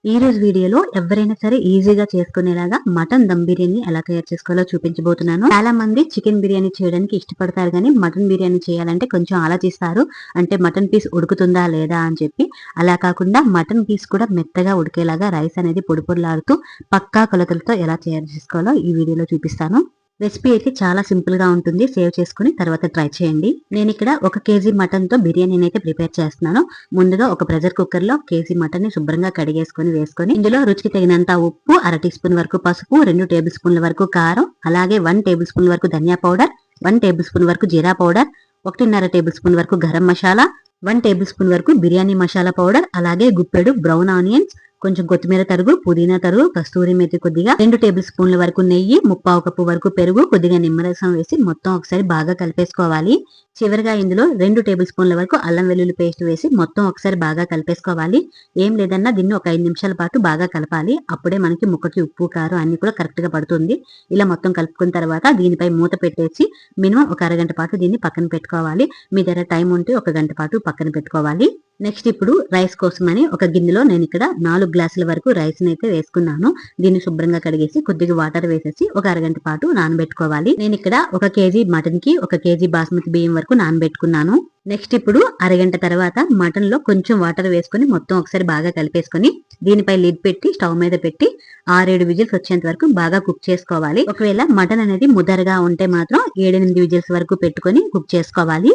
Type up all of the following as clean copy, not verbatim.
ఈ రోజు వీడియోలో ఎవరైనా సరే ఈజీగా చేసుకునేలాగా మటన్ దమ్ బిర్యానీ ఎలా తయారు చేసుకోవాలో చూపించబోతున్నాను. చాలా మంది చికెన్ బిర్యానీ చేయడానికి ఇష్టపడతారు కానీ మటన్ బిర్యానీ చేయాలంటే కొంచెం ఆలోచిస్తారు. అంటే మటన్ పీస్ ఉడుకుతుందా లేదా అని చెప్పి. అలా కాకుండా మటన్ పీస్ కూడా మెత్తగా ఉడికేలాగా రైస్ అనేది పొడి పొడిలాడుతూ పక్కా కొలతలతో ఎలా తయారు చేసుకోవాలో ఈ వీడియోలో చూపిస్తాను. రెసిపీ అయితే చాలా సింపుల్ గా ఉంటుంది. సేవ్ చేసుకుని తర్వాత ట్రై చేయండి. నేను ఇక్కడ 1 కేజీ మటన్ తో బిర్యానీని అయితే ప్రిపేర్ చేస్తున్నాను. ముందుగా ఒక ప్రెషర్ కుక్కర్ లో కేజీ మటన్ ని శుభ్రంగా కడిగేసుకొని వేసుకొని ఇందులో రుచికి తగినంత ఉప్పు, 1/2 టీ స్పూన్ వరకు పసుపు, 2 టేబుల్ స్పూన్ల వరకు కారం, అలాగే 1 టేబుల్ స్పూన్ వరకు ధనియా పౌడర్, 1 టేబుల్ స్పూన్ వరకు జీరా పౌడర్, 1.5 టేబుల్ స్పూన్ వరకు గరం మసాలా, 1 టేబుల్ స్పూన్ వరకు బిర్యానీ మసాలా పౌడర్, అలాగే గుప్పెడు బ్రౌన్ ఆనియన్స్, కొంచెం కొత్తిమీర తరుగు, పుదీనా తరుగు, కస్తూరి మెతి కొద్దిగా, 2 టేబుల్ స్పూన్ల వరకు నెయ్యి, 1/4 కప్పు వరకు పెరుగు, కొద్దిగా నిమ్మరసం వేసి మొత్తం ఒకసారి బాగా కలిపేసుకోవాలి. చివరిగా ఇందులో 2 టేబుల్ స్పూన్ల వరకు అల్లం వెల్లుల్లి పేస్ట్ వేసి మొత్తం ఒకసారి బాగా కలిపేసుకోవాలి. ఏం లేదన్నా దీన్ని ఒక 5 నిమిషాల పాటు బాగా కలపాలి. అప్పుడే మనకి ముక్కకి ఉప్పు కారం అన్ని కూడా కరెక్ట్ గా పడుతుంది. ఇలా మొత్తం కలుపుకున్న తర్వాత దీనిపై మూత పెట్టేసి మినిమం ఒక అరగంట పాటు దీన్ని పక్కన పెట్టుకోవాలి. మీ దగ్గర టైం ఉంటే 1 గంట పాటు పక్కన పెట్టుకోవాలి. నెక్స్ట్ ఇప్పుడు రైస్ కోసమని ఒక గిన్నెలో నేను ఇక్కడ 4 గ్లాసుల వరకు రైస్ అయితే వేసుకున్నాను. దీన్ని శుభ్రంగా కడిగేసి కొద్దిగా వాటర్ వేసేసి ఒక అరగంట పాటు నానబెట్టుకోవాలి. నేను ఇక్కడ 1 కేజీ మటన్ కి 1 కేజీ బాస్మతి బియ్యం వరకు నానబెట్టుకున్నాను. నెక్స్ట్ ఇప్పుడు అరగంట తర్వాత మటన్ లో కొంచెం వాటర్ వేసుకొని మొత్తం ఒకసారి బాగా కలిపేసుకొని దీనిపై లిడ్ పెట్టి స్టవ్ మీద పెట్టి 6-7 విజిల్స్ వచ్చేంత వరకు బాగా కుక్ చేసుకోవాలి. ఒకవేళ మటన్ అనేది ముదరగా ఉంటే మాత్రం 7-8 విజిల్స్ వరకు పెట్టుకొని కుక్ చేసుకోవాలి.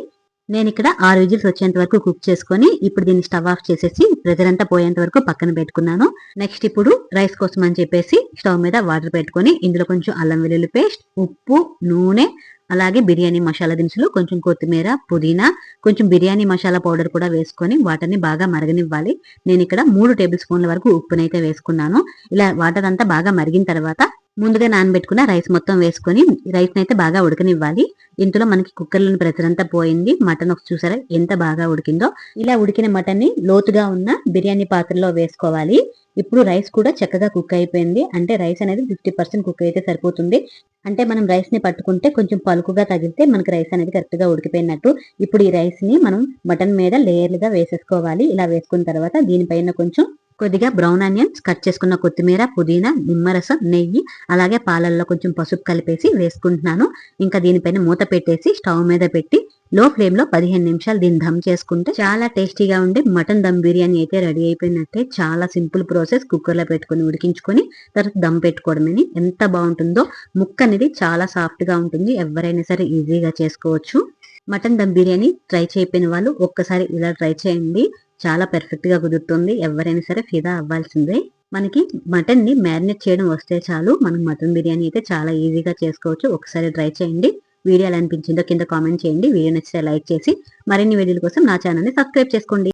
నేను ఇక్కడ 6 విజిల్స్ వచ్చేంత వరకు కుక్ చేసుకొని ఇప్పుడు దీన్ని స్టవ్ ఆఫ్ చేసేసి ప్రెజర్ అంతా పోయేంత వరకు పక్కన పెట్టుకున్నాను. నెక్స్ట్ ఇప్పుడు రైస్ కోసం అని చెప్పేసి స్టవ్ మీద వాటర్ పెట్టుకొని ఇందులో కొంచెం అల్లం వెల్లుల్లి పేస్ట్, ఉప్పు, నూనె, అలాగే బిర్యానీ మసాలా దినుసులు, కొంచెం కొత్తిమీర, పుదీనా, కొంచెం బిర్యానీ మసాలా పౌడర్ కూడా వేసుకొని వాటర్ని బాగా మరగనివ్వాలి. నేను ఇక్కడ 3 టేబుల్ స్పూన్ల వరకు ఉప్పునైతే వేసుకున్నాను. ఇలా వాటర్ అంతా బాగా మరిగిన తర్వాత ముందుగా నానబెట్టుకున్న రైస్ మొత్తం వేసుకొని రైస్ అయితే బాగా ఉడకనివ్వాలి. ఇందులో మనకి కుక్కర్లోని ప్రెషర్ అంతా పోయింది. మటన్ చూసారా ఎంత బాగా ఉడికిందో. ఇలా ఉడికిన మటన్ ని లోతుగా ఉన్న బిర్యానీ పాత్రలో వేసుకోవాలి. ఇప్పుడు రైస్ కూడా చక్కగా కుక్ అయిపోయింది. అంటే రైస్ అనేది 50% కుక్ అయితే సరిపోతుంది. అంటే మనం రైస్ ని పట్టుకుంటే కొంచెం పలుకుగా తగిలితే మనకి రైస్ అనేది కరెక్ట్ గా ఉడికిపోయినట్టు. ఇప్పుడు ఈ రైస్ ని మనం మటన్ మీద లేయర్లుగా వేసేసుకోవాలి. ఇలా వేసుకున్న తర్వాత దీనిపైన కొంచెం కొద్దిగా బ్రౌన్ ఆనియన్స్, కట్ చేసుకున్న కొత్తిమీర, పుదీనా, నిమ్మరసం, నెయ్యి, అలాగే పాలల్లో కొంచెం పసుపు కలిపేసి వేసుకుంటున్నాను. ఇంకా దీనిపైన మూత పెట్టేసి స్టవ్ మీద పెట్టి లో ఫ్లేమ్ లో 15 నిమిషాలు దీన్ని దమ్ చేసుకుంటే చాలా టేస్టీగా ఉండే మటన్ దమ్ బిర్యానీ అయితే రెడీ అయిపోయినట్టే. చాలా సింపుల్ ప్రాసెస్. కుక్కర్ లో పెట్టుకుని ఉడికించుకొని తర్వాత దమ్ పెట్టుకోవడమని ఎంత బాగుంటుందో. ముక్క అనేది చాలా సాఫ్ట్ గా ఉంటుంది. ఎవరైనా సరే ఈజీగా చేసుకోవచ్చు. మటన్ దమ్ బిర్యానీ ట్రై చేయకపోయిన వాళ్ళు ఒక్కసారి ఇలా ట్రై చేయండి. చాలా పర్ఫెక్ట్ గా కుదురుతుంది. ఎవరైనా సరే ఫిదా అవ్వాల్సిందే. మనకి మటన్ ని మ్యారినేట్ చేయడం వస్తే చాలు మనం మటన్ బిర్యానీ అయితే చాలా ఈజీగా చేసుకోవచ్చు. ఒకసారి ట్రై చేయండి. వీడియో ఎలా అనిపించిందో కింద కామెంట్ చేయండి. వీడియో నచ్చితే లైక్ చేసి మరిన్ని వీడియోల కోసం నా ఛానల్ ని సబ్స్క్రైబ్ చేసుకోండి.